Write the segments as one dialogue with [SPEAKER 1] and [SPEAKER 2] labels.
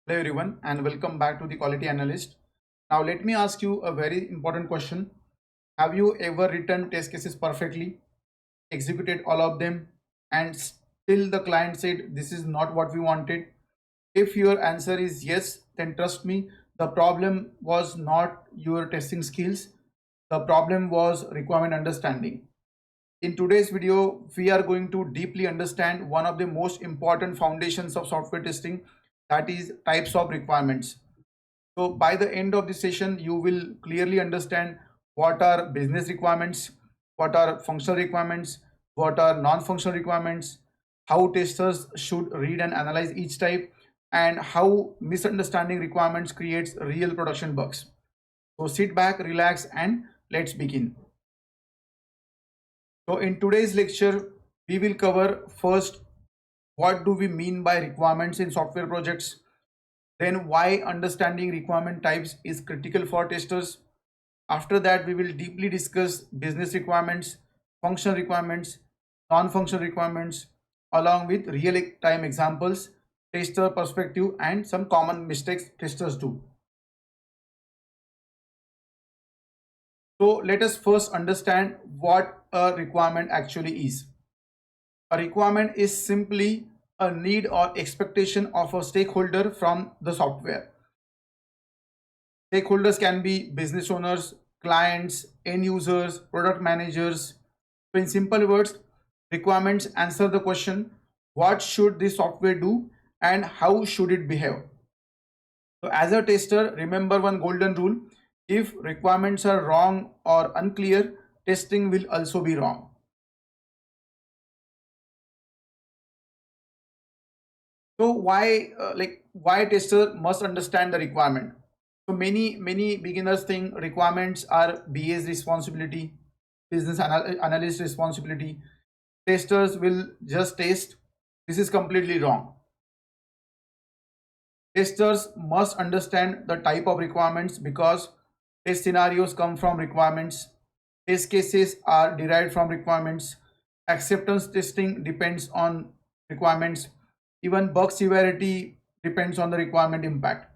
[SPEAKER 1] Hello everyone and welcome back to the Quality Analyst. Now let me ask you a very important question. Have you ever written test cases perfectly, executed all of them, and still the client said this is not what we wanted? If your answer is yes, then trust me, the problem was not your testing skills. The problem was requirement understanding. In today's video, we are going to deeply understand one of the most important foundations of software testing, that is types of requirements. So by the end of the session, you will clearly understand what are business requirements, what are functional requirements, what are non-functional requirements, how testers should read and analyze each type, and how misunderstanding requirements creates real production bugs. So sit back, relax, and let's begin. So in today's lecture, we will cover first what do we mean by requirements in software projects, then why understanding requirement types is critical for testers. After that, we will deeply discuss business requirements, functional requirements, non-functional requirements, along with real-time examples, tester perspective, and some common mistakes testers do. So let us first understand what a requirement actually is. A requirement is simply a need or expectation of a stakeholder from the software. Stakeholders can be business owners, clients, end users, product managers. So in simple words, requirements answer the question, what should this software do and how should it behave? So as a tester, remember one golden rule. If requirements are wrong or unclear, testing will also be wrong. So why tester must understand the requirement? So many beginners think requirements are BA's responsibility, analyst responsibility. Testers will just test. This is completely wrong. Testers must understand the type of requirements because test scenarios come from requirements. Test cases are derived from requirements. Acceptance testing depends on requirements. Even bug severity depends on the requirement impact.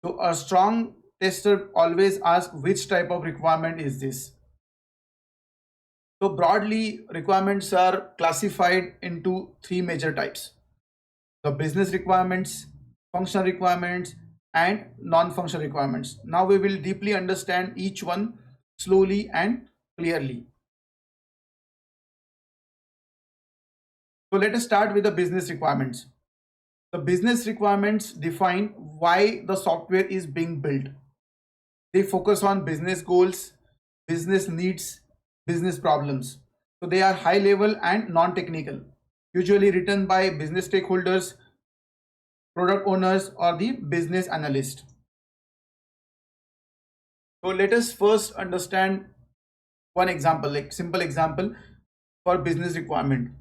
[SPEAKER 1] So a strong tester always asks which type of requirement is this. So broadly, requirements are classified into three major types: the business requirements, functional requirements, and non-functional requirements. Now we will deeply understand each one slowly and clearly. So let us start with the business requirements. The business requirements define why the software is being built. They focus on business goals, business needs, business problems. So they are high level and non-technical, usually written by business stakeholders, product owners, or the business analyst. So let us first understand one example, like simple example for business requirement.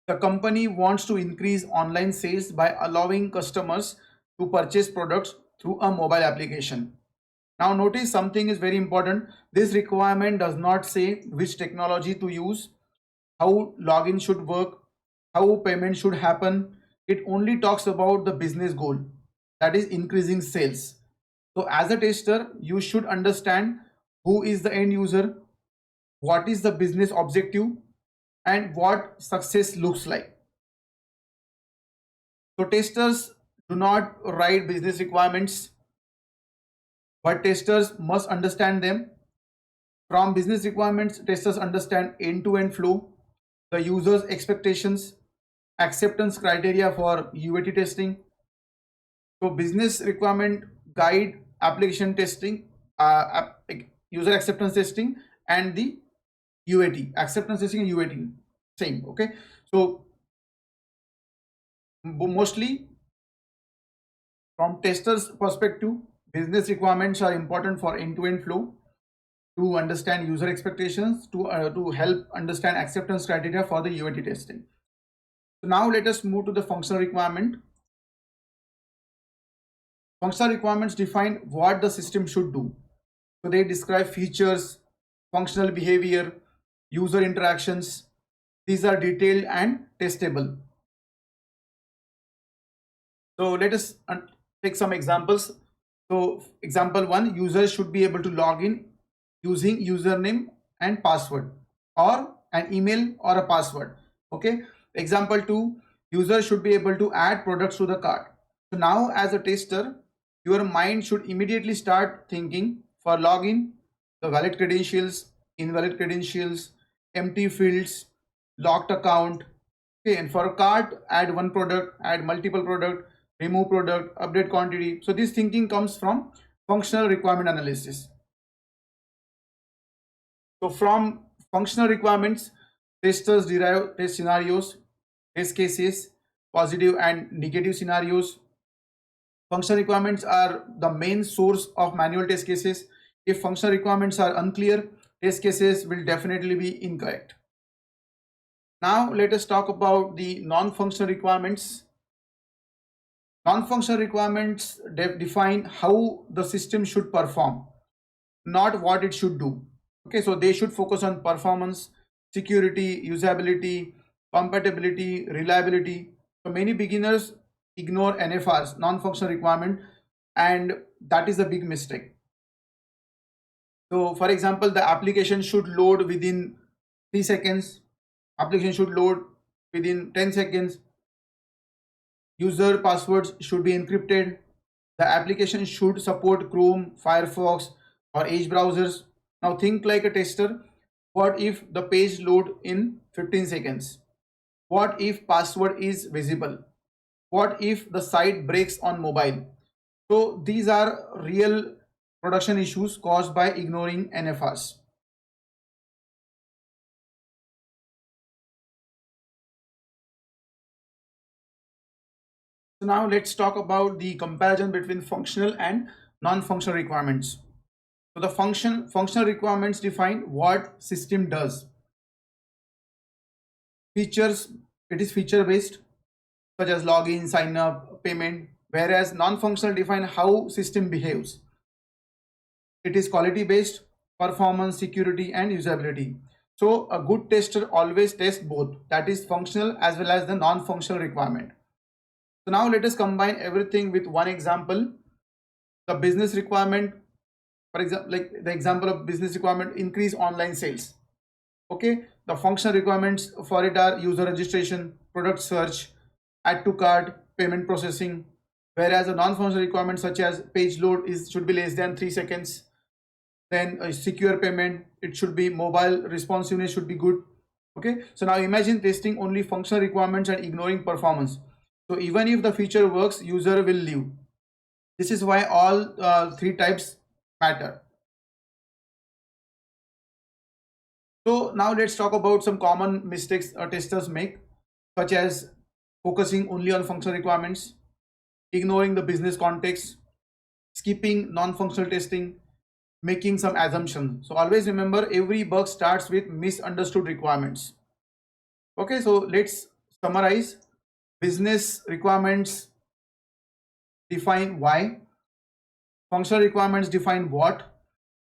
[SPEAKER 1] The company wants to increase online sales by allowing customers to purchase products through a mobile application. Now notice something is very important. This requirement does not say which technology to use, how login should work, how payment should happen. It only talks about the business goal, that is increasing sales. So as a tester, you should understand who is the end user, what is the business objective, and what success looks like. So testers do not write business requirements, but testers must understand them. From business requirements, testers understand end-to-end flow, the user's expectations, acceptance criteria for UAT testing. So business requirement guide application testing, user acceptance testing, and the UAT, acceptance testing and UAT, same. Okay. So mostly from testers perspective, business requirements are important for end-to-end flow, to understand user expectations, to help understand acceptance criteria for the UAT testing. So now let us move to the functional requirement. Functional requirements define what the system should do. So they describe features, functional behavior, user interactions. These are detailed and testable. So let us take some examples. So example one, users should be able to log in using username and password, or an email or a password. Okay. Example two, users should be able to add products to the cart. So now as a tester, your mind should immediately start thinking for login, the valid credentials, invalid credentials, empty fields, locked account. Okay, and for a cart, add one product, add multiple product, remove product, update quantity. So this thinking comes from functional requirement analysis. So from functional requirements, testers derive test scenarios, test cases, positive and negative scenarios. Functional requirements are the main source of manual test cases. If functional requirements are unclear, test cases will definitely be incorrect. Now let us talk about the non-functional requirements. Non-functional requirements define how the system should perform, not what it should do. Okay, so they should focus on performance, security, usability, compatibility, reliability. So many beginners ignore NFRs, non-functional requirement, and that is a big mistake. So for example, the application should load within 3 seconds, application should load within 10 seconds, user passwords should be encrypted, the application should support Chrome, Firefox, or Edge browsers. Now think like a tester. What if the page load in 15 seconds? What if password is visible? What if the site breaks on mobile? So these are real production issues caused by ignoring NFRs. So now let's talk about the comparison between functional and non-functional requirements. So the functional requirements define what system does. Features, it is feature based, such as login, sign up, payment, whereas non-functional define how system behaves. It is quality based, performance, security, and usability. So a good tester always tests both, that is functional as well as the non-functional requirement. So now let us combine everything with one example. The business requirement, for example, like the example of business requirement, increase online sales. Okay, the functional requirements for it are user registration, product search, add to cart, payment processing, whereas the non-functional requirements such as page load is should be less than 3 seconds, then a secure payment, it should be mobile, responsiveness should be good. Okay, so now imagine testing only functional requirements and ignoring performance. So even if the feature works, user will leave. This is why all three types matter. So now let's talk about some common mistakes testers make, such as focusing only on functional requirements, ignoring the business context, skipping non-functional testing, making some assumptions. So always remember, every bug starts with misunderstood requirements. Okay, so let's summarize. Business requirements define why, functional requirements define what,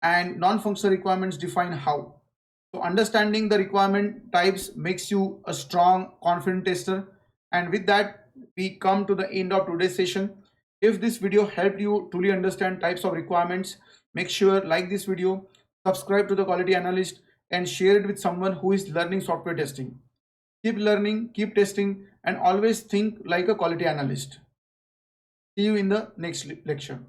[SPEAKER 1] and non-functional requirements define how. So understanding the requirement types makes you a strong, confident tester. And with that, we come to the end of today's session. If this video helped you truly understand types of requirements, make sure like this video, subscribe to the Quality Analyst, and share it with someone who is learning software testing. Keep learning, keep testing, and always think like a quality analyst. See you in the next lecture.